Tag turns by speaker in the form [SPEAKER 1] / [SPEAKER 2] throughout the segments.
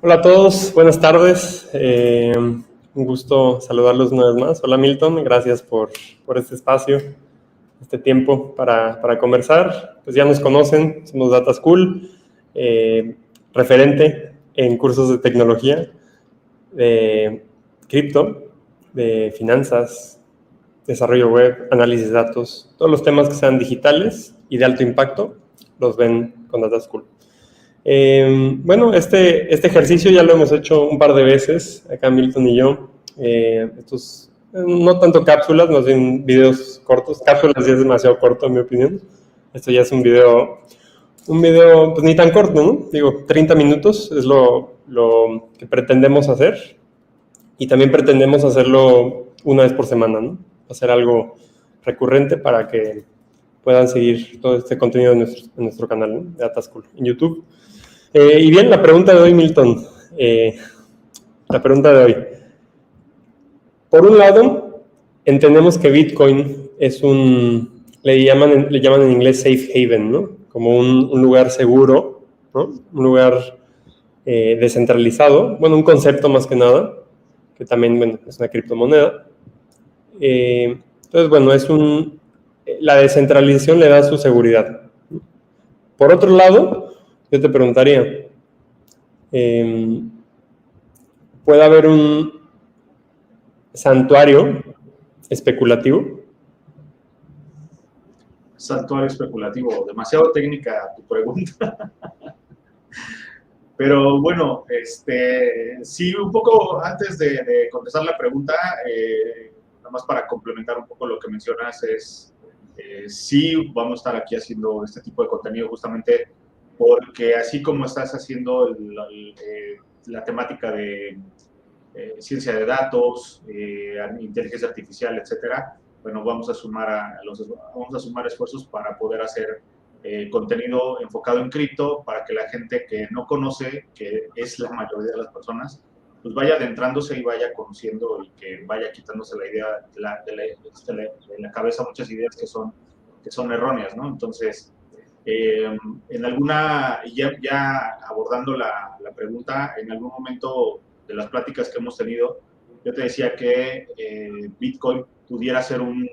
[SPEAKER 1] Hola a todos, buenas tardes. Un gusto saludarlos una vez más. Hola Milton, gracias por este espacio, este tiempo para conversar. Pues ya nos conocen, somos Data School, referente en cursos de tecnología, de cripto, de finanzas, desarrollo web, análisis de datos, todos los temas que sean digitales y de alto impacto los ven con Data School. Bueno, este ejercicio ya lo hemos hecho un par de veces, acá Milton y yo. Estos, no tanto cápsulas, más bien videos cortos. Cápsulas ya es demasiado corto, en mi opinión. Esto ya es un video pues ni tan corto, ¿no? Digo, 30 minutos es lo que pretendemos hacer. Y también pretendemos hacerlo una vez por semana, ¿no? Hacer algo recurrente para que puedan seguir todo este contenido en nuestro canal, ¿no? De Data School en YouTube. Y bien, la pregunta de hoy, Milton. La pregunta de hoy. Por un lado, entendemos que Bitcoin es le llaman en inglés safe haven, ¿no? Como un lugar seguro, ¿no? Un lugar descentralizado. Bueno, un concepto más que nada, que también, bueno, es una criptomoneda. Entonces, bueno, la descentralización le da su seguridad. Por otro lado, yo te preguntaría, ¿puede haber un santuario especulativo?
[SPEAKER 2] Santuario especulativo, demasiado técnica tu pregunta. Pero bueno, sí, un poco antes de contestar la pregunta, nada más para complementar un poco lo que mencionas, sí vamos a estar aquí haciendo este tipo de contenido justamente porque así como estás haciendo la temática de ciencia de datos, inteligencia artificial, etcétera, bueno, vamos a sumar esfuerzos para poder hacer contenido enfocado en cripto para que la gente que no conoce, que es la mayoría de las personas, pues vaya adentrándose y vaya conociendo y que vaya quitándose la idea de la cabeza muchas ideas que son erróneas, ¿no? Entonces, en alguna, ya abordando la pregunta, en algún momento de las pláticas que hemos tenido, yo te decía que Bitcoin pudiera ser un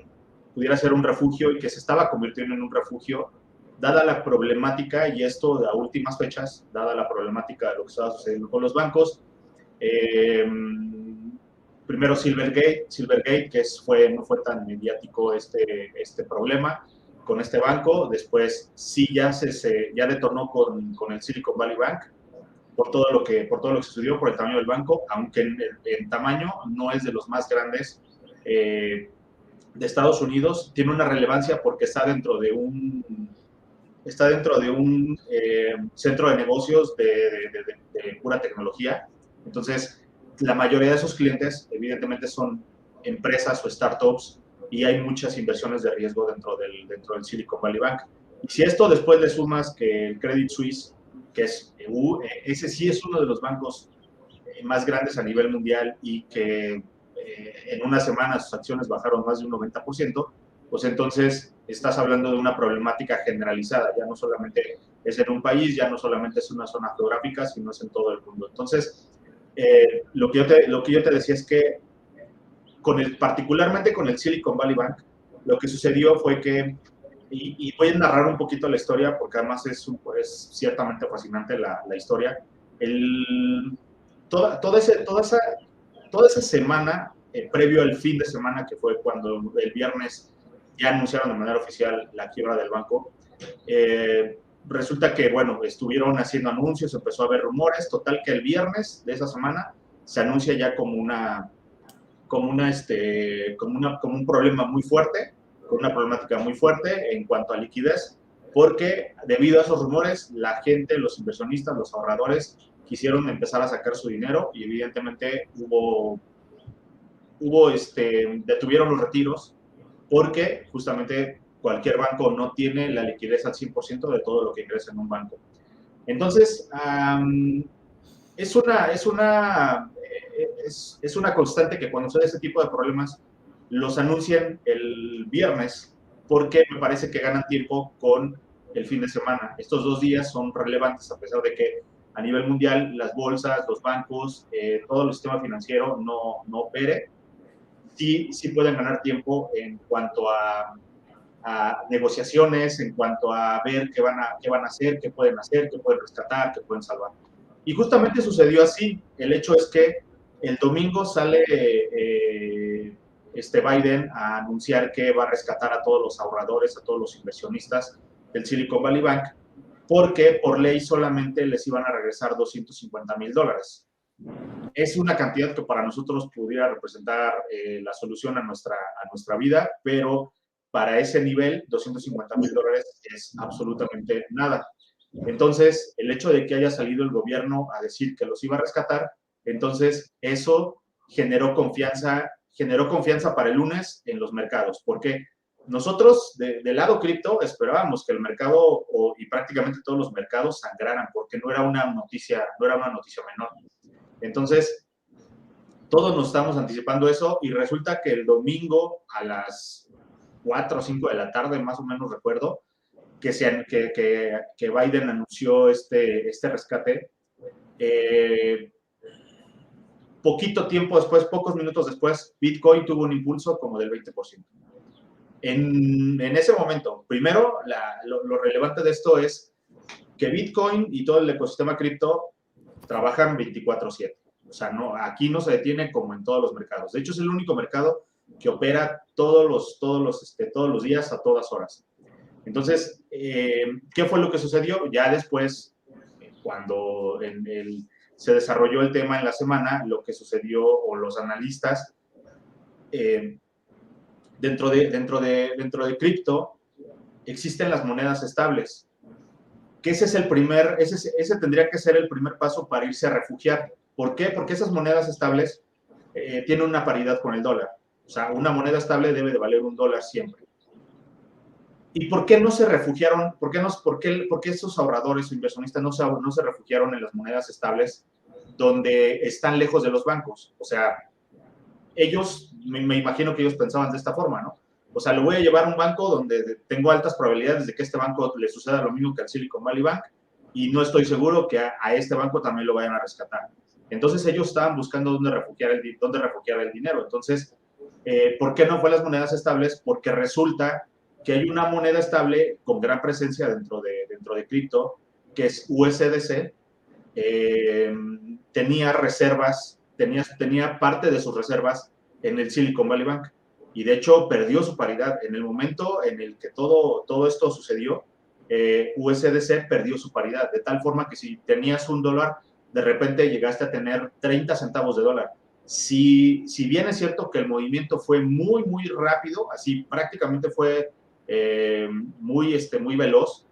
[SPEAKER 2] refugio y que se estaba convirtiendo en un refugio, dada la problemática, y esto a últimas fechas, dada la problemática de lo que estaba sucediendo con los bancos. Primero Silvergate, que no fue tan mediático este problema con este banco. Después sí ya detonó con el Silicon Valley Bank, por todo lo que sucedió, por el tamaño del banco, aunque en tamaño no es de los más grandes de Estados Unidos. Tiene una relevancia porque está dentro de un centro de negocios de pura tecnología. Entonces, la mayoría de sus clientes, evidentemente, son empresas o startups y hay muchas inversiones de riesgo dentro del Silicon Valley Bank. Y si esto después le sumas que el Credit Suisse, que ese sí es uno de los bancos más grandes a nivel mundial y que en una semana sus acciones bajaron más de un 90%, pues entonces estás hablando de una problemática generalizada, ya no solamente es en un país, ya no solamente es una zona geográfica, sino es en todo el mundo. Entonces, lo que yo te decía es que particularmente con el Silicon Valley Bank, lo que sucedió fue que, y voy a narrar un poquito la historia porque además es ciertamente fascinante la historia. Toda esa semana, previo al fin de semana, que fue cuando el viernes ya anunciaron de manera oficial la quiebra del banco, resulta que, bueno, estuvieron haciendo anuncios, empezó a haber rumores, total que el viernes de esa semana se anuncia ya como un problema muy fuerte, con una problemática muy fuerte en cuanto a liquidez, porque debido a esos rumores, la gente, los inversionistas, los ahorradores, quisieron empezar a sacar su dinero y evidentemente detuvieron los retiros porque justamente cualquier banco no tiene la liquidez al 100% de todo lo que ingresa en un banco. Entonces, es una constante que cuando sucede ese tipo de problemas los anuncian el viernes porque me parece que ganan tiempo con el fin de semana. Estos 2 días son relevantes a pesar de que a nivel mundial las bolsas, los bancos, todo el sistema financiero no opere, sí pueden ganar tiempo en cuanto a negociaciones, en cuanto a ver qué van a hacer, qué pueden rescatar, qué pueden salvar. Y justamente sucedió así. El hecho es que el domingo sale Biden a anunciar que va a rescatar a todos los ahorradores, a todos los inversionistas del Silicon Valley Bank, porque por ley solamente les iban a regresar $250,000. Es una cantidad que para nosotros pudiera representar la solución a nuestra vida, pero para ese nivel, $250,000 es absolutamente nada. Entonces, el hecho de que haya salido el gobierno a decir que los iba a rescatar, entonces eso generó confianza para el lunes en los mercados. Porque nosotros, del lado cripto, esperábamos que el mercado y prácticamente todos los mercados sangraran, porque no era una noticia menor. Entonces, todos nos estamos anticipando eso y resulta que el domingo a las 4 o 5 de la tarde, más o menos recuerdo, que Biden anunció este rescate. Poquito tiempo después, pocos minutos después, Bitcoin tuvo un impulso como del 20%. En ese momento, primero, lo relevante de esto es que Bitcoin y todo el ecosistema cripto trabajan 24/7. O sea, aquí no se detiene como en todos los mercados. De hecho, es el único mercado que opera todos los días a todas horas. Entonces, ¿qué fue lo que sucedió? Ya después, cuando se desarrolló el tema en la semana, lo que sucedió, o los analistas, dentro de cripto, existen las monedas estables, que ese tendría que ser el primer paso para irse a refugiar. ¿Por qué? Porque esas monedas estables tienen una paridad con el dólar. O sea, una moneda estable debe de valer $1 siempre. ¿Y por qué no se refugiaron? ¿Por qué esos ahorradores o inversionistas no se refugiaron en las monedas estables donde están lejos de los bancos? O sea, ellos, me imagino que ellos pensaban de esta forma, ¿no? O sea, lo voy a llevar a un banco donde tengo altas probabilidades de que a este banco le suceda lo mismo que al Silicon Valley Bank, y no estoy seguro que a este banco también lo vayan a rescatar. Entonces ellos estaban buscando dónde refugiar el dinero. Entonces, ¿por qué no fue las monedas estables? Porque resulta que hay una moneda estable con gran presencia dentro de cripto, que es USDC. Tenía reservas, tenía parte de sus reservas en el Silicon Valley Bank, y de hecho perdió su paridad. En el momento en el que todo esto sucedió, USDC perdió su paridad, de tal forma que si tenías $1, de repente llegaste a tener 30 centavos de dólar. Si bien es cierto que el movimiento fue muy, muy rápido, así prácticamente fue muy veloz,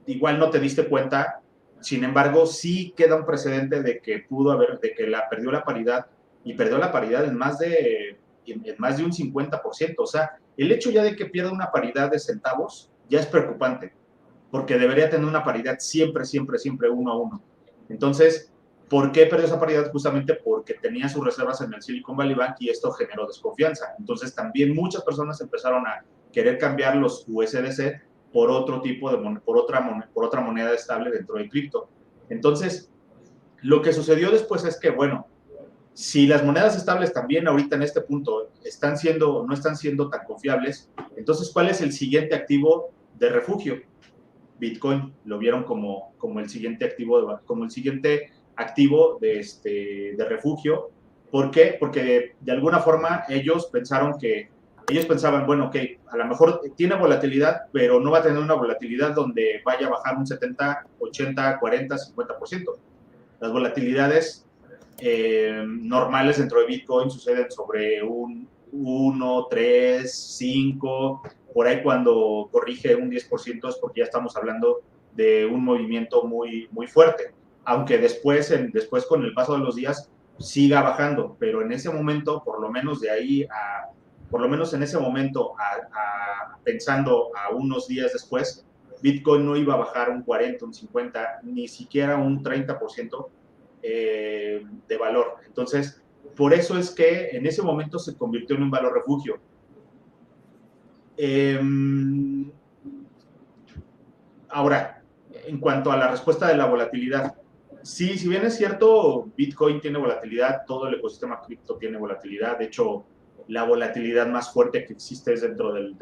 [SPEAKER 2] igual no te diste cuenta. Sin embargo, sí queda un precedente de que perdió la paridad, y perdió la paridad en más de un 50%. O sea, el hecho ya de que pierda una paridad de centavos ya es preocupante, porque debería tener una paridad siempre 1-1. Entonces, ¿por qué perdió esa paridad? Justamente porque tenía sus reservas en el Silicon Valley Bank, y esto generó desconfianza. Entonces, también muchas personas empezaron a querer cambiar los USDC por otro tipo por otra moneda estable dentro de cripto. Entonces, lo que sucedió después es que, bueno, si las monedas estables también ahorita en este punto no están siendo tan confiables, entonces, ¿cuál es el siguiente activo de refugio? Bitcoin lo vieron como el siguiente activo, de refugio. ¿Por qué? Porque de alguna forma ellos pensaban, bueno, ok, a lo mejor tiene volatilidad, pero no va a tener una volatilidad donde vaya a bajar un 70, 80, 40, 50%. Las volatilidades normales dentro de Bitcoin suceden sobre un 1, 3, 5, por ahí cuando corrige un 10% es porque ya estamos hablando de un movimiento muy, muy fuerte, aunque después con el paso de los días siga bajando, pero en ese momento, por lo menos en ese momento, pensando a unos días después, Bitcoin no iba a bajar un 40, un 50, ni siquiera un 30% de valor. Entonces, por eso es que en ese momento se convirtió en un valor refugio. Ahora, en cuanto a la respuesta de la volatilidad, sí, si bien es cierto, Bitcoin tiene volatilidad, todo el ecosistema cripto tiene volatilidad. De hecho, la volatilidad más fuerte que existe es dentro del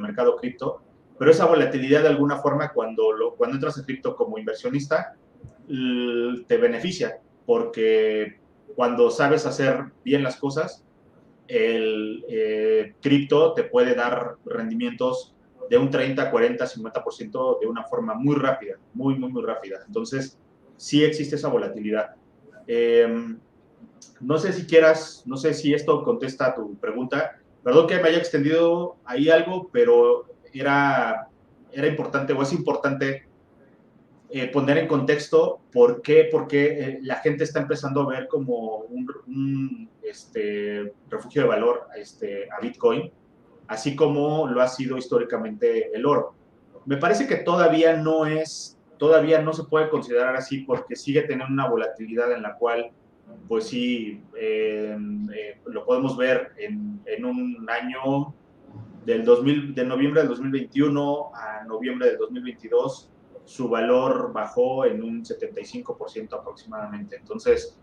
[SPEAKER 2] mercado cripto. Pero esa volatilidad, de alguna forma, cuando entras en cripto como inversionista, te beneficia, porque cuando sabes hacer bien las cosas, el cripto te puede dar rendimientos de un 30, 40, 50% de una forma muy rápida, muy, muy, muy rápida. Entonces, sí existe esa volatilidad. No sé si esto contesta a tu pregunta. Perdón que me haya extendido ahí algo, pero era importante, o es importante poner en contexto por qué la gente está empezando a ver como un refugio de valor a Bitcoin, así como lo ha sido históricamente el oro. Me parece que todavía no se puede considerar así, porque sigue teniendo una volatilidad en la cual, pues sí, lo podemos ver en un año de noviembre del 2021 a noviembre del 2022, su valor bajó en un 75% aproximadamente. Entonces,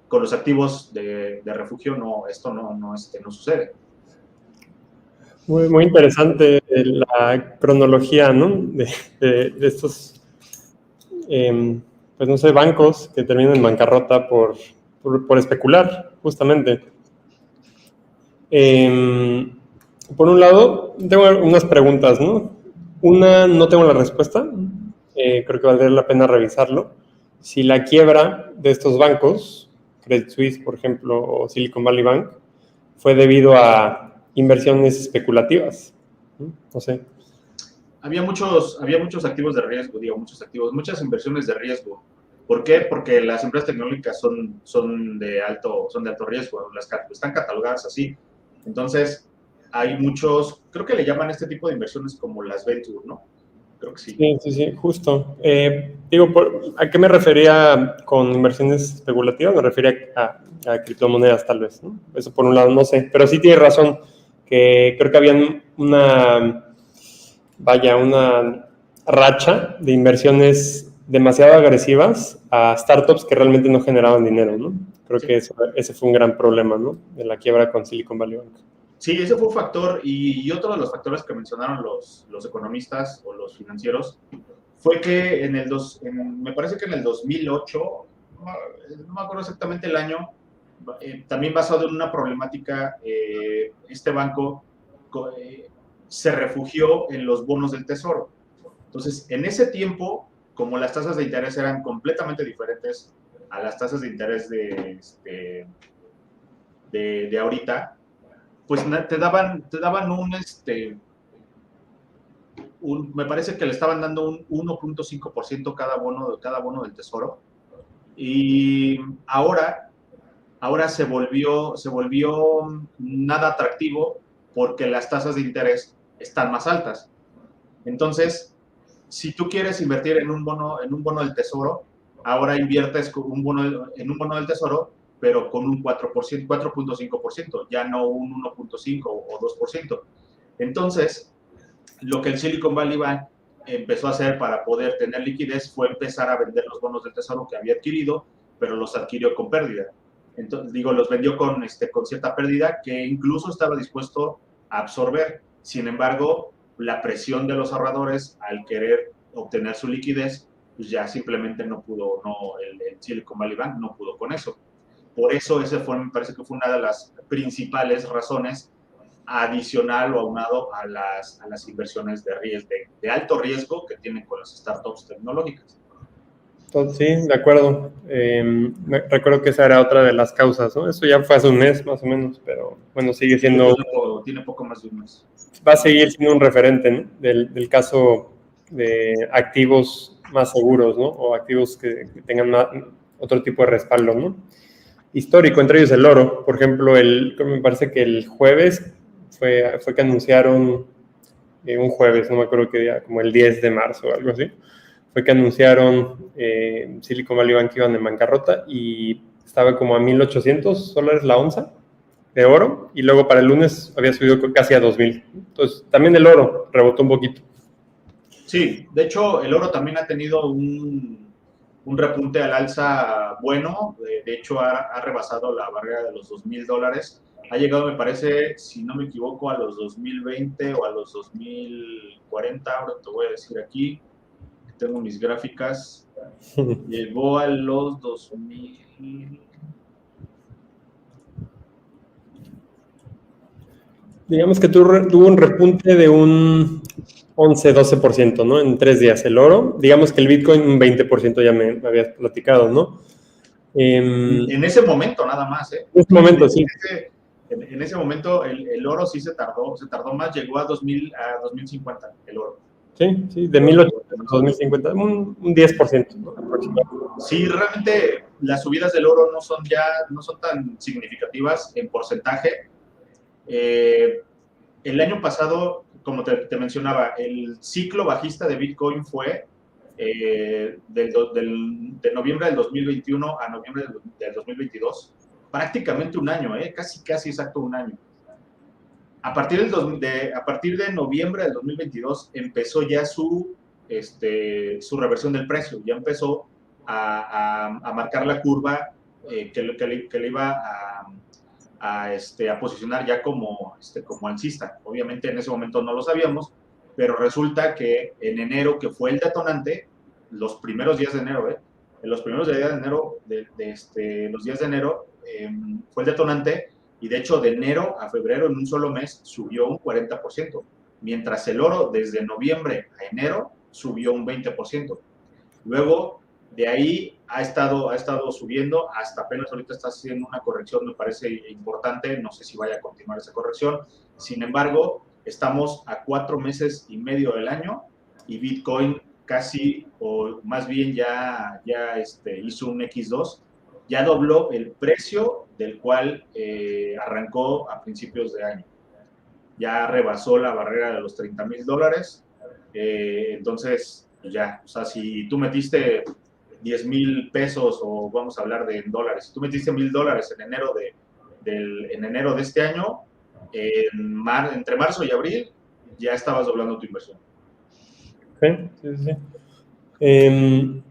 [SPEAKER 2] con los activos de refugio, esto no sucede.
[SPEAKER 1] Muy, muy interesante la cronología, ¿no? De estos, pues no sé, bancos que terminan en bancarrota por especular, justamente. Por un lado, tengo unas preguntas, ¿no? Una, no tengo la respuesta. Creo que valdría la pena revisarlo. Si la quiebra de estos bancos, Credit Suisse, por ejemplo, o Silicon Valley Bank, fue debido a inversiones especulativas. No sé.
[SPEAKER 2] Había muchos activos de riesgo, muchas inversiones de riesgo. ¿Por qué? Porque las empresas tecnológicas son de alto riesgo, están catalogadas así. Entonces, hay muchos, creo que le llaman este tipo de inversiones como las venture, ¿no? Creo que sí.
[SPEAKER 1] Sí, justo. ¿A qué me refería con inversiones especulativas? Me refería a criptomonedas, tal vez, ¿no? Eso por un lado, no sé. Pero sí tienes razón, que creo que había una racha de inversiones demasiado agresivas a startups que realmente no generaban dinero, ¿no? Creo que ese fue un gran problema, ¿no? De la quiebra con Silicon Valley Bank.
[SPEAKER 2] Sí, ese fue un factor, y otro de los factores que mencionaron los economistas o los financieros fue que me parece que en el 2008, no me acuerdo exactamente el año, también basado en una problemática, este banco se refugió en los bonos del tesoro. Entonces, en ese tiempo, como las tasas de interés eran completamente diferentes a las tasas de interés de ahorita, pues te daban me parece que le estaban dando un 1.5% cada bono del tesoro, y ahora se volvió nada atractivo porque las tasas de interés están más altas. Entonces, si tú quieres invertir en un bono del tesoro, ahora inviertes en un bono del tesoro, pero con un 4%, 4.5%, ya no un 1.5 o 2%. Entonces, lo que el Silicon Valley Bank empezó a hacer para poder tener liquidez fue empezar a vender los bonos del tesoro que había adquirido, pero los adquirió con pérdida. Entonces, los vendió con cierta pérdida que incluso estaba dispuesto a absorber. Sin embargo, la presión de los ahorradores al querer obtener su liquidez, pues ya simplemente no pudo, el Silicon Valley Bank no pudo con eso. Por eso me parece que fue una de las principales razones, adicional o aunado a las inversiones de alto riesgo que tienen con las startups tecnológicas.
[SPEAKER 1] Sí, de acuerdo. Recuerdo que esa era otra de las causas, ¿no? Eso ya fue hace un mes más o menos, pero bueno, sigue siendo...
[SPEAKER 2] Tiene poco más de un mes.
[SPEAKER 1] Va a seguir siendo un referente, ¿no? del caso de activos más seguros, ¿no? O activos que tengan otro tipo de respaldo, ¿no? Histórico, entre ellos el oro. Por ejemplo, me parece que el jueves fue que anunciaron, un jueves, no me acuerdo qué día, como el 10 de marzo o algo así, fue que anunciaron Silicon Valley Bank que iban en bancarrota y estaba como a $1,800 la onza de oro, y luego para el lunes había subido casi a 2,000. Entonces, también el oro rebotó un poquito.
[SPEAKER 2] Sí, de hecho, el oro también ha tenido un repunte al alza bueno. De hecho, ha rebasado la barrera de los $2,000. Ha llegado, me parece, si no me equivoco, a los 2020 o a los 2040. Ahora te voy a decir aquí, tengo mis gráficas. Llegó a los 2000.
[SPEAKER 1] Digamos que tuvo un repunte de un 11-12%, ¿no? En 3 días el oro. Digamos que el Bitcoin un 20%, ya me habías platicado, ¿no?
[SPEAKER 2] En ese momento nada más, ¿eh?
[SPEAKER 1] En ese momento, sí.
[SPEAKER 2] En ese momento el oro sí se tardó más, llegó a 2050 el oro.
[SPEAKER 1] Sí, sí, de 1800 a 2050, un 10%, ¿no? Aproximadamente.
[SPEAKER 2] Sí, realmente las subidas del oro no son tan significativas en porcentaje. El año pasado, como te mencionaba, el ciclo bajista de Bitcoin fue de noviembre del 2021 a noviembre del 2022, prácticamente un año, casi exacto un año. A partir de noviembre del 2022 empezó ya su reversión del precio, ya empezó a marcar la curva que le iba a posicionar ya como alcista. Obviamente en ese momento no lo sabíamos, pero resulta que en enero, que fue el detonante, los primeros días de enero, en los primeros días de enero, los días de enero, fue el detonante, y de hecho de enero a febrero en un solo mes subió un 40%, mientras el oro desde noviembre a enero subió un 20%. Luego, de ahí ha estado subiendo, hasta apenas ahorita está haciendo una corrección, me parece importante, no sé si vaya a continuar esa corrección. Sin embargo, estamos a 4 meses y medio del año y Bitcoin casi, o más bien ya hizo un X2, ya dobló el precio del cual arrancó a principios de año. Ya rebasó la barrera de los $30,000. Entonces, pues ya, o sea, si tú metiste 10,000 pesos, o vamos a hablar de dólares, si tú metiste $1,000 en enero de este año, entre marzo y abril ya estabas doblando tu inversión.
[SPEAKER 1] Sí, sí, sí.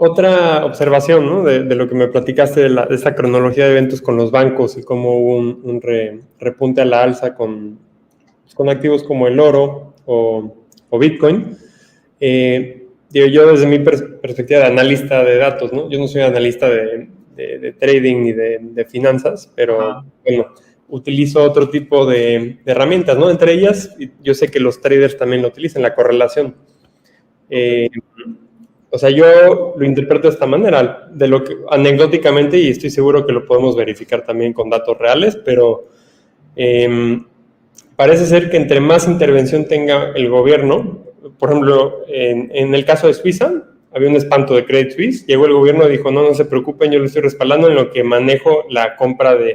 [SPEAKER 1] Otra observación, ¿no? de lo que me platicaste de esa cronología de eventos con los bancos y cómo hubo un repunte a la alza con activos como el oro o Bitcoin. Yo desde mi perspectiva de analista de datos, ¿no? Yo no soy analista de trading ni de finanzas, pero bueno, utilizo otro tipo de herramientas, ¿no? Entre ellas, yo sé que los traders también lo utilizan, la correlación. O sea, yo lo interpreto de esta manera, anecdóticamente, y estoy seguro que lo podemos verificar también con datos reales, pero parece ser que entre más intervención tenga el gobierno, por ejemplo, en el caso de Suiza, había un espanto de Credit Suisse, llegó el gobierno y dijo, no se preocupen, yo lo estoy respaldando en lo que manejo la compra de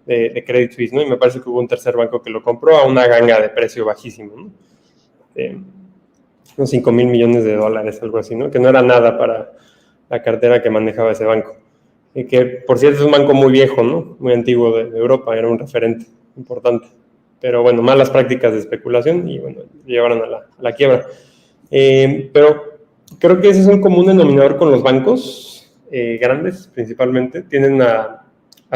[SPEAKER 1] Credit Suisse, ¿no? Y me parece que hubo un tercer banco que lo compró a una ganga de precio bajísimo, ¿no? Unos $5,000 millones, algo así, ¿no? Que no era nada para la cartera que manejaba ese banco. Y que, por cierto, es un banco muy viejo, ¿no? Muy antiguo de Europa, era un referente importante. Pero bueno, malas prácticas de especulación y bueno, llevaron a la quiebra. Pero creo que ese es un común denominador con los bancos grandes, principalmente. Tienden a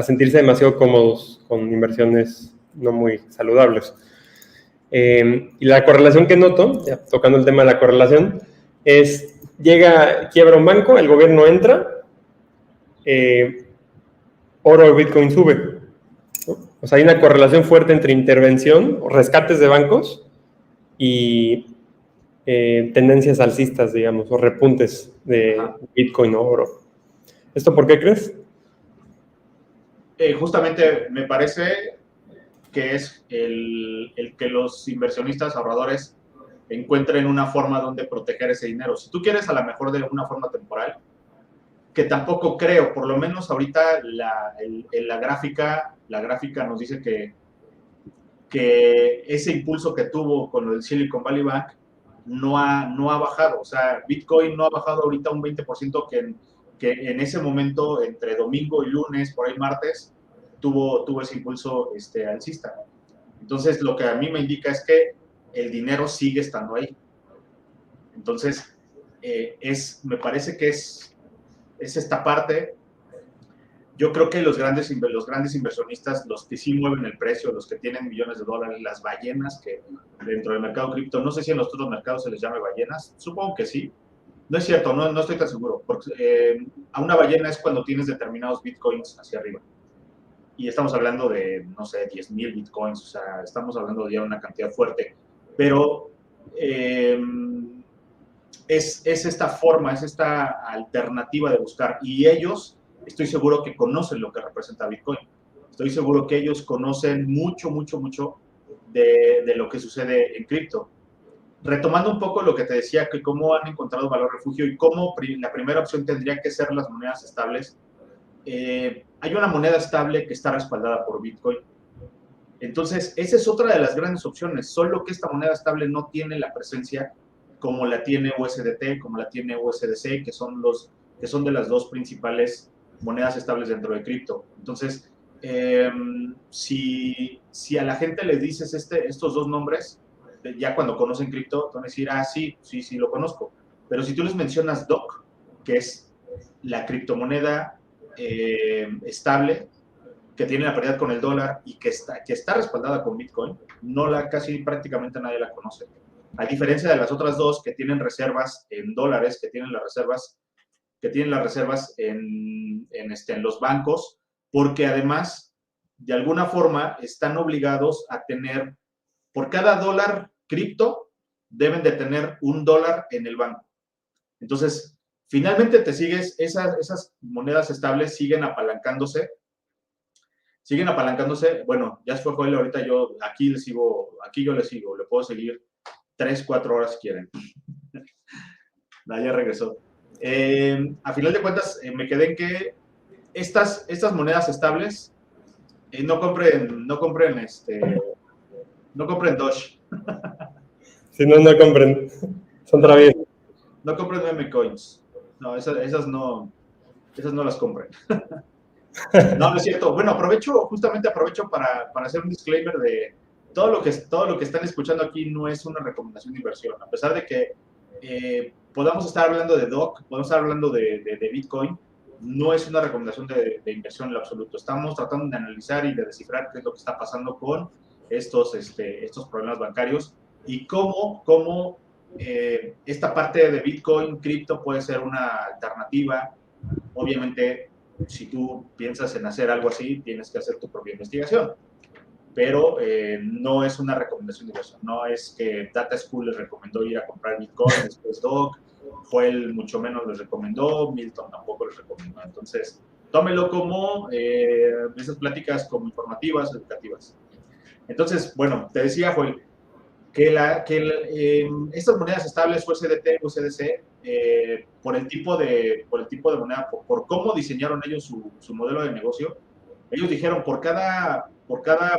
[SPEAKER 1] sentirse demasiado cómodos con inversiones no muy saludables. Y la correlación que noto, ya tocando el tema de la correlación, es, quiebra un banco, el gobierno entra, oro o Bitcoin sube, ¿no? O sea, hay una correlación fuerte entre intervención o rescates de bancos y tendencias alcistas, digamos, o repuntes de Bitcoin o oro. ¿Esto por qué crees?
[SPEAKER 2] Justamente me parece que es el que los inversionistas ahorradores encuentren una forma donde proteger ese dinero. Si tú quieres, a lo mejor de una forma temporal, que tampoco creo, por lo menos ahorita la gráfica nos dice que ese impulso que tuvo con el Silicon Valley Bank no ha bajado. O sea, Bitcoin no ha bajado ahorita un 20%, que en ese momento, entre domingo y lunes, por ahí martes, tuvo ese impulso alcista. Entonces, lo que a mí me indica es que el dinero sigue estando ahí. Entonces, me parece que es esta parte. Yo creo que los grandes inversionistas, los que sí mueven el precio, los que tienen millones de dólares, las ballenas que dentro del mercado cripto, no sé si en los otros mercados se les llame ballenas, supongo que sí. No es cierto, no estoy tan seguro, porque a una ballena es cuando tienes determinados bitcoins hacia arriba. Y estamos hablando de, no sé, 10,000 bitcoins, o sea, estamos hablando de ya una cantidad fuerte. Pero es esta forma, es esta alternativa de buscar. Y ellos, estoy seguro que conocen lo que representa Bitcoin. Estoy seguro que ellos conocen mucho de lo que sucede en cripto. Retomando un poco lo que te decía, que cómo han encontrado valor refugio y cómo la primera opción tendría que ser las monedas estables. Hay una moneda estable que está respaldada por Bitcoin. Entonces, esa es otra de las grandes opciones, solo que esta moneda estable no tiene la presencia como la tiene USDT, como la tiene USDC, que son de las dos principales monedas estables dentro de cripto. Entonces, si a la gente les dices estos dos nombres, ya cuando conocen cripto, van a decir, sí, lo conozco. Pero si tú les mencionas DOC, que es la criptomoneda estable, que tiene la paridad con el dólar y que está respaldada con Bitcoin, casi prácticamente nadie la conoce. A diferencia de las otras dos que tienen reservas en dólares, que tienen las reservas en los bancos, porque además, de alguna forma, están obligados a tener, por cada dólar cripto, deben de tener $1 en el banco. Entonces, finalmente esas monedas estables siguen apalancándose. Bueno, ya fue Joel, ahorita aquí yo le sigo, le puedo seguir 3, 4 horas si quieren. Ya regresó. A final de cuentas, me quedé en que estas monedas estables no compren Doge.
[SPEAKER 1] Si no compren. Son traviesos.
[SPEAKER 2] No compren meme coins. No, esas no las compren. No es cierto. Bueno, aprovecho para hacer un disclaimer de todo lo que están escuchando aquí no es una recomendación de inversión. A pesar de que podamos estar hablando de DOC, podemos estar hablando de Bitcoin, no es una recomendación de inversión en lo absoluto. Estamos tratando de analizar y de descifrar qué es lo que está pasando con estos problemas bancarios y cómo esta parte de Bitcoin, cripto, puede ser una alternativa. Obviamente, si tú piensas en hacer algo así, tienes que hacer tu propia investigación. Pero no es una recomendación de inversión. No es que Data School les recomendó ir a comprar Bitcoin, después Doc, Joel mucho menos les recomendó, Milton tampoco les recomendó. Entonces, tómelo como esas pláticas como informativas, educativas. Entonces, bueno, te decía, Joel, que estas monedas estables, USDT, USDC, por el tipo de moneda, por cómo diseñaron ellos su modelo de negocio, ellos dijeron, por cada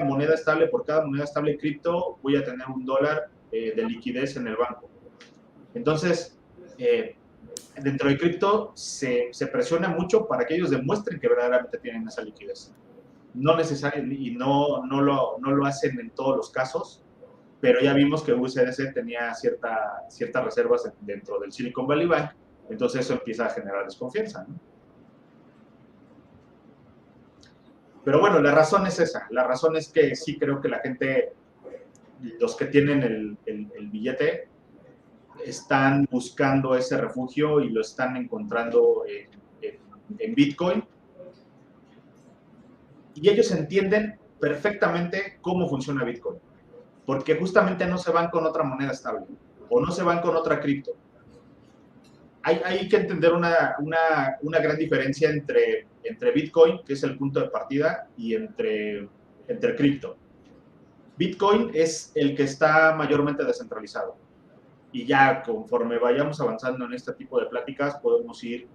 [SPEAKER 2] moneda estable cripto, voy a tener $1 de liquidez en el banco. Entonces, dentro de cripto se presiona mucho para que ellos demuestren que verdaderamente tienen esa liquidez. No necesariamente, y no lo hacen en todos los casos, pero ya vimos que USDC tenía ciertas reservas dentro del Silicon Valley Bank, entonces eso empieza a generar desconfianza, ¿no? Pero bueno, la razón es esa. La razón es que sí creo que la gente, los que tienen el billete, están buscando ese refugio y lo están encontrando en Bitcoin. Y ellos entienden perfectamente cómo funciona Bitcoin, porque justamente no se van con otra moneda estable o no se van con otra cripto. Hay que entender una gran diferencia entre Bitcoin, que es el punto de partida, y entre cripto. Bitcoin es el que está mayormente descentralizado. Y ya conforme vayamos avanzando en este tipo de pláticas, podemos ir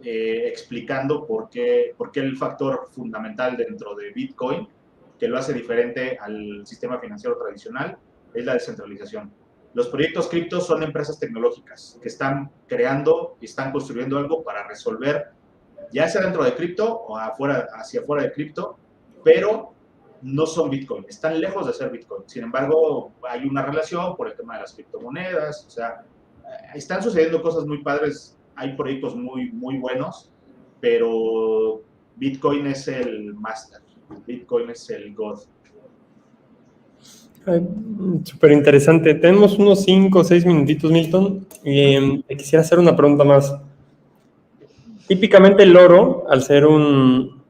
[SPEAKER 2] explicando por qué el factor fundamental dentro de Bitcoin, que lo hace diferente al sistema financiero tradicional, es la descentralización. Los proyectos criptos son empresas tecnológicas que están creando y están construyendo algo para resolver, ya sea dentro de cripto o hacia afuera de cripto, pero no son Bitcoin, están lejos de ser Bitcoin. Sin embargo, hay una relación por el tema de las criptomonedas, o sea, están sucediendo cosas muy padres, hay proyectos muy, muy buenos, pero Bitcoin es el master, Bitcoin es el God.
[SPEAKER 1] Súper interesante. Tenemos unos 5 o 6 minutitos, Milton, y te quisiera hacer una pregunta más. Típicamente el oro, al ser un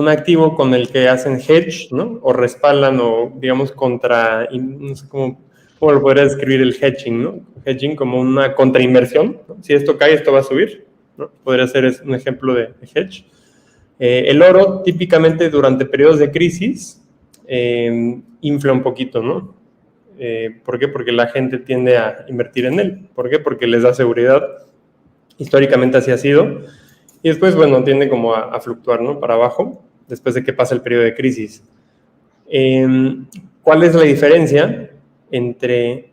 [SPEAKER 1] activo con el que hacen hedge, ¿no? O respaldan, o digamos contra, no sé cómo lo podría describir el hedging, ¿no? Hedging como una contrainversión, ¿no? Si esto cae, esto va a subir, ¿no? Podría ser un ejemplo de hedge. El oro típicamente durante periodos de crisis infla un poquito, ¿no? ¿Por qué? Porque la gente tiende a invertir en él. ¿Por qué? Porque les da seguridad. Históricamente así ha sido. Y después, bueno, tiende como a fluctuar, ¿no? Para abajo, después de que pasa el periodo de crisis. ¿Cuál es la diferencia entre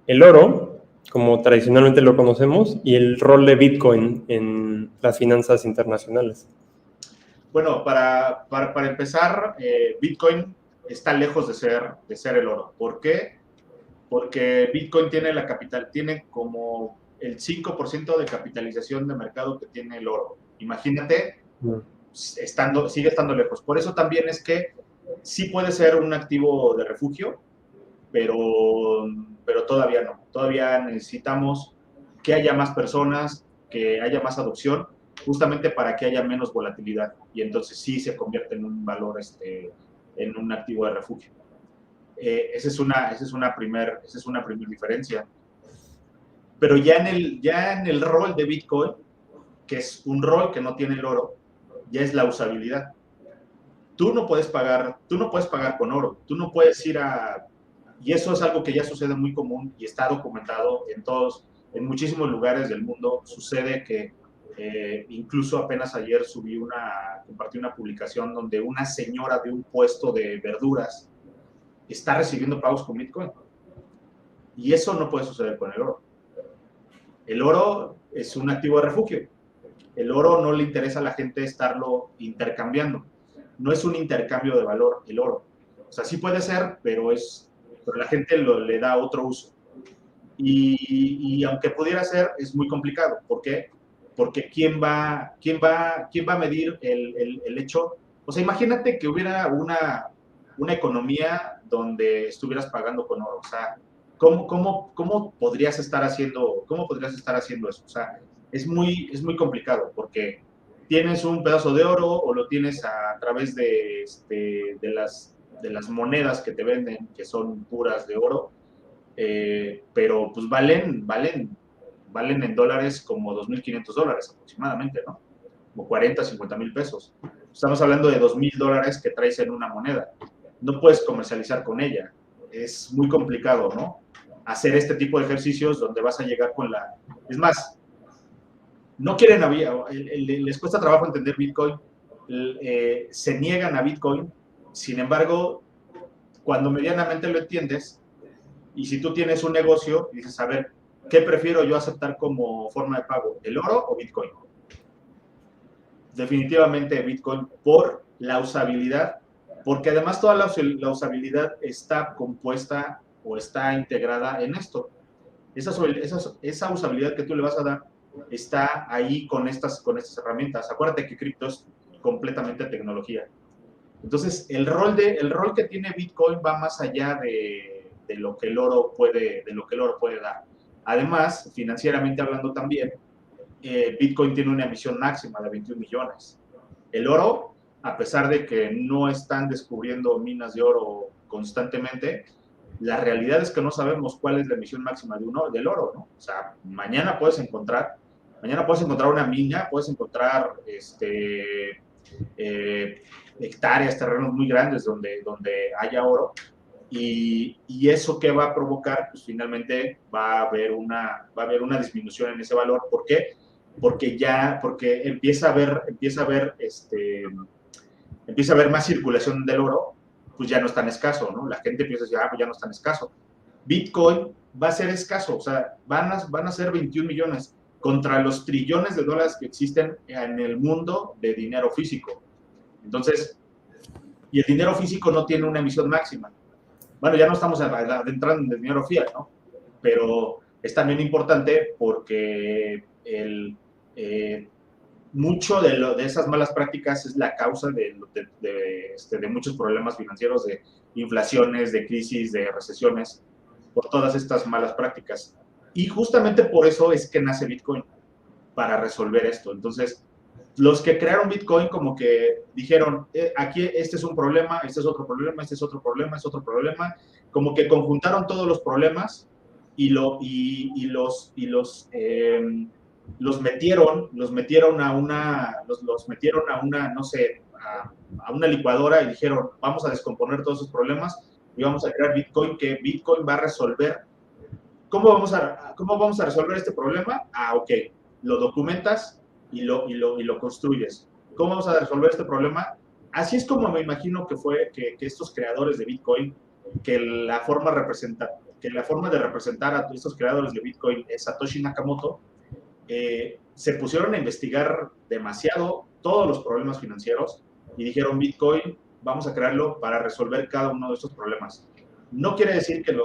[SPEAKER 1] el oro, como tradicionalmente lo conocemos, y el rol de Bitcoin en las finanzas internacionales?
[SPEAKER 2] Bueno, para empezar, Bitcoin está lejos de ser el oro. ¿Por qué? Porque Bitcoin tiene como el 5% de capitalización de mercado que tiene el oro. Imagínate, sigue estando lejos. Por eso también es que sí puede ser un activo de refugio, pero todavía no. Todavía necesitamos que haya más personas, que haya más adopción, justamente para que haya menos volatilidad y entonces sí se convierte en un valor, en un activo de refugio. Esa es una primer diferencia. Pero ya en el rol de Bitcoin, que es un rol que no tiene el oro, ya es la usabilidad. Tú no puedes pagar con oro, tú no puedes ir a... Y eso es algo que ya sucede muy común y está documentado en muchísimos lugares del mundo. Sucede que incluso apenas ayer compartí una publicación donde una señora de un puesto de verduras está recibiendo pagos con Bitcoin. Y eso no puede suceder con el oro. El oro es un activo de refugio. El oro no le interesa a la gente estarlo intercambiando. No es un intercambio de valor el oro. O sea, sí puede ser, pero la gente le da otro uso. Y aunque pudiera ser, es muy complicado. ¿Por qué? Porque ¿quién va a medir el hecho? O sea, imagínate que hubiera una economía donde estuvieras pagando con oro. O sea, ¿cómo podrías estar haciendo eso? O sea, es muy complicado porque tienes un pedazo de oro o lo tienes a través de las monedas que te venden, que son puras de oro, pero pues valen en dólares como $2,500 aproximadamente, ¿no? Como 40, 50 mil pesos. Estamos hablando de $2,000 que traes en una moneda. No puedes comercializar con ella. Es muy complicado, ¿no? Hacer este tipo de ejercicios donde vas a llegar con la... Es más, no quieren, les cuesta trabajo entender Bitcoin, se niegan a Bitcoin, sin embargo, cuando medianamente lo entiendes, y si tú tienes un negocio, dices, a ver, ¿qué prefiero yo aceptar como forma de pago? ¿El oro o Bitcoin? Definitivamente Bitcoin por la usabilidad, porque además toda la usabilidad está compuesta o está integrada en esto. Esa usabilidad que tú le vas a dar está ahí con estas herramientas. Acuérdate que cripto es completamente tecnología. Entonces, el rol que tiene Bitcoin va más allá de lo que el oro puede dar. Además, financieramente hablando también, Bitcoin tiene una emisión máxima de 21 millones. El oro, a pesar de que no están descubriendo minas de oro constantemente, la realidad es que no sabemos cuál es la emisión máxima del oro, ¿no? O sea, mañana puedes encontrar una mina, puedes encontrar hectáreas, terrenos muy grandes donde haya oro, y eso que va a provocar, pues finalmente va a haber una disminución en ese valor. ¿Por qué? Porque empieza a haber más circulación del oro, pues ya no es tan escaso, ¿no? La gente empieza a decir, pues ya no es tan escaso. Bitcoin va a ser escaso, o sea, van a ser 21 millones contra los trillones de dólares que existen en el mundo de dinero físico. Entonces, y el dinero físico no tiene una emisión máxima. Bueno, ya no estamos adentrando en el dinero fiat, ¿no? Pero es también importante porque mucho de esas malas prácticas es la causa de muchos problemas financieros, de inflaciones, de crisis, de recesiones, por todas estas malas prácticas. Y justamente por eso es que nace Bitcoin, para resolver esto. Entonces, los que crearon Bitcoin como que dijeron, aquí este es un problema, este es otro problema, este es otro problema, este es otro problema, como que conjuntaron todos los problemas y los metieron a una, no sé, a una licuadora y dijeron, vamos a descomponer todos esos problemas y vamos a crear Bitcoin, que Bitcoin va a resolver. ¿Cómo vamos a resolver este problema? Ok, lo documentas y lo construyes. ¿Cómo vamos a resolver este problema? Así es como me imagino que fue que estos creadores de Bitcoin, que la forma de representar a estos creadores de Bitcoin es Satoshi Nakamoto, se pusieron a investigar demasiado todos los problemas financieros y dijeron, Bitcoin, vamos a crearlo para resolver cada uno de estos problemas. No quiere decir que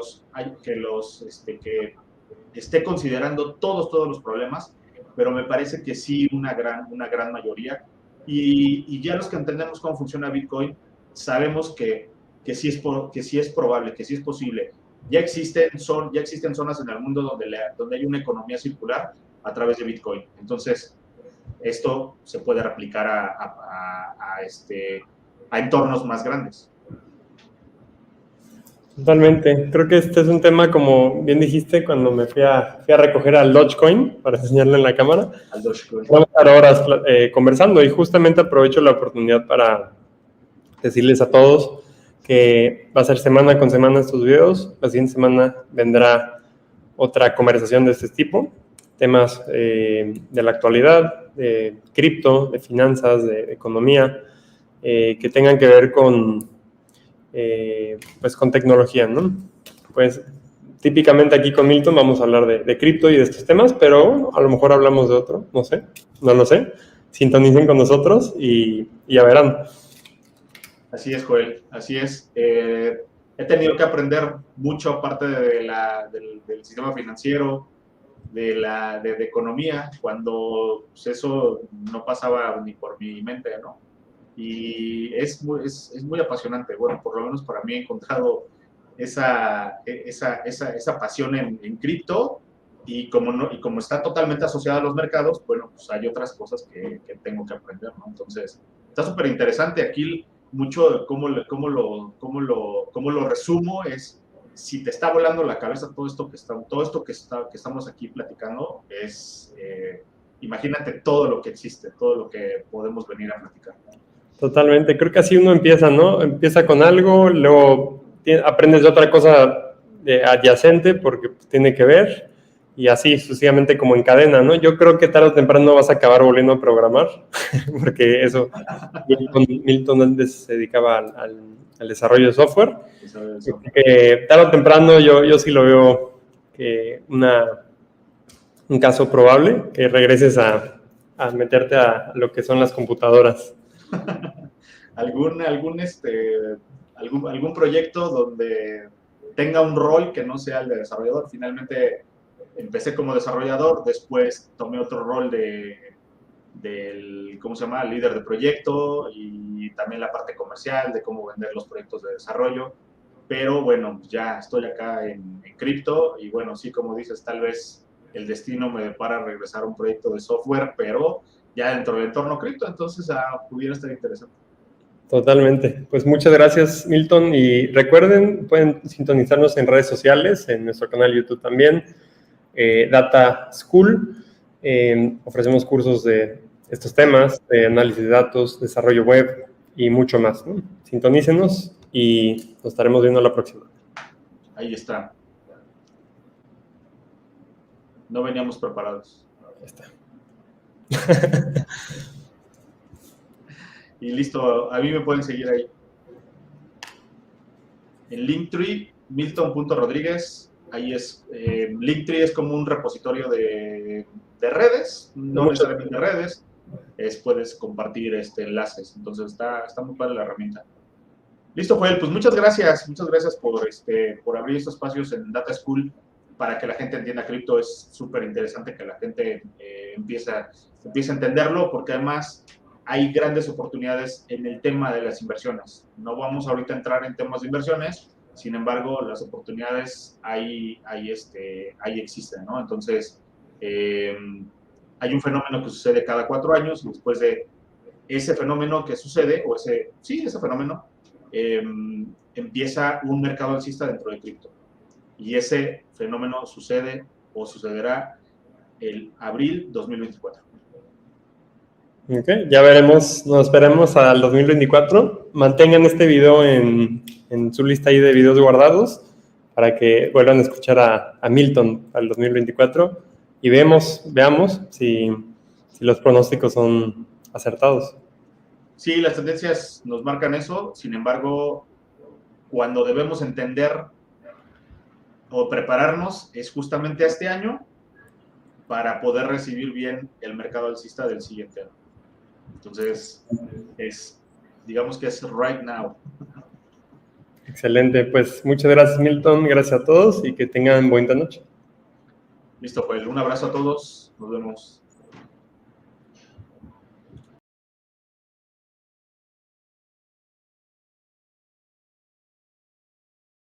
[SPEAKER 2] esté considerando todos los problemas, pero me parece que sí una gran mayoría. Y ya los que entendemos cómo funciona Bitcoin, sabemos que sí es probable, que sí es posible. Ya existen zonas en el mundo donde hay una economía circular a través de Bitcoin. Entonces, esto se puede replicar a entornos más grandes.
[SPEAKER 1] Totalmente. Creo que este es un tema, como bien dijiste, cuando me fui a recoger al Dogecoin para enseñarlo en la cámara.
[SPEAKER 2] Al Dogecoin.
[SPEAKER 1] Vamos a estar horas conversando y justamente aprovecho la oportunidad para decirles a todos que va a ser semana con semana estos videos. La siguiente semana vendrá otra conversación de este tipo. Temas de la actualidad, de cripto, de finanzas, de economía, que tengan que ver con tecnología, ¿no? Pues típicamente aquí con Milton vamos a hablar de cripto y de estos temas, pero a lo mejor hablamos de otro, no lo sé. Sintonicen con nosotros y ya verán.
[SPEAKER 2] Así es, Joel, así es. He tenido que aprender mucho aparte del sistema financiero, de economía, cuando pues, eso no pasaba ni por mi mente, ¿no? Y es muy apasionante. Bueno, por lo menos para mí he encontrado esa pasión en cripto y como está totalmente asociada a los mercados, bueno, pues hay otras cosas que tengo que aprender, ¿no? Entonces, está súper interesante. Aquí mucho cómo lo resumo es, si te está volando la cabeza todo esto que estamos aquí platicando, imagínate todo lo que existe, todo lo que podemos venir a platicar.
[SPEAKER 1] Totalmente, creo que así uno empieza, ¿no? Empieza con algo, luego aprendes de otra cosa adyacente porque tiene que ver, y así sucesivamente como en cadena, ¿no? Yo creo que tarde o temprano vas a acabar volviendo a programar, porque eso, Milton antes se dedicaba al desarrollo de software. Tarde o temprano yo sí lo veo que un caso probable, que regreses a meterte a lo que son las computadoras.
[SPEAKER 2] algún proyecto donde tenga un rol que no sea el de desarrollador. Finalmente empecé como desarrollador, después tomé otro rol del ¿cómo se llama? Líder de proyecto y también la parte comercial de cómo vender los proyectos de desarrollo. Pero bueno, ya estoy acá en cripto y bueno, sí, como dices, tal vez el destino me depara regresar a un proyecto de software, pero ya dentro del entorno cripto, entonces pudiera estar interesante.
[SPEAKER 1] Totalmente. Pues muchas gracias, Milton. Y recuerden, pueden sintonizarnos en redes sociales, en nuestro canal de YouTube también, Data School. Ofrecemos cursos de estos temas, de análisis de datos, desarrollo web y mucho más, ¿no? Sintonícenos y nos estaremos viendo la próxima.
[SPEAKER 2] Ahí está. No veníamos preparados.
[SPEAKER 1] Ahí está.
[SPEAKER 2] Y listo, a mí me pueden seguir ahí. En Linktree, Milton.Rodríguez, ahí es. Linktree es como un repositorio de redes, no necesariamente redes, puedes compartir enlaces, entonces está muy padre la herramienta. Listo, Joel, pues muchas gracias por abrir estos espacios en Data School para que la gente entienda cripto. Es súper interesante que la gente empiece a entenderlo, porque además hay grandes oportunidades en el tema de las inversiones. No vamos ahorita a entrar en temas de inversiones, sin embargo, las oportunidades ahí existen, ¿no? Entonces, hay un fenómeno que sucede cada 4 años, y después de ese fenómeno que sucede, ese fenómeno, empieza un mercado alcista dentro de cripto. Y ese fenómeno sucede o sucederá el abril 2024.
[SPEAKER 1] Ok, ya veremos, nos esperemos al 2024. Mantengan este video en su lista ahí de videos guardados para que vuelvan a escuchar a Milton al 2024 y veamos si los pronósticos son acertados.
[SPEAKER 2] Sí, las tendencias nos marcan eso, sin embargo, cuando debemos entender o prepararnos es justamente este año para poder recibir bien el mercado alcista del siguiente año. Entonces, digamos que es right now.
[SPEAKER 1] Excelente, pues muchas gracias Milton, gracias a todos y que tengan buena noche.
[SPEAKER 2] Listo, pues un abrazo a todos, nos vemos.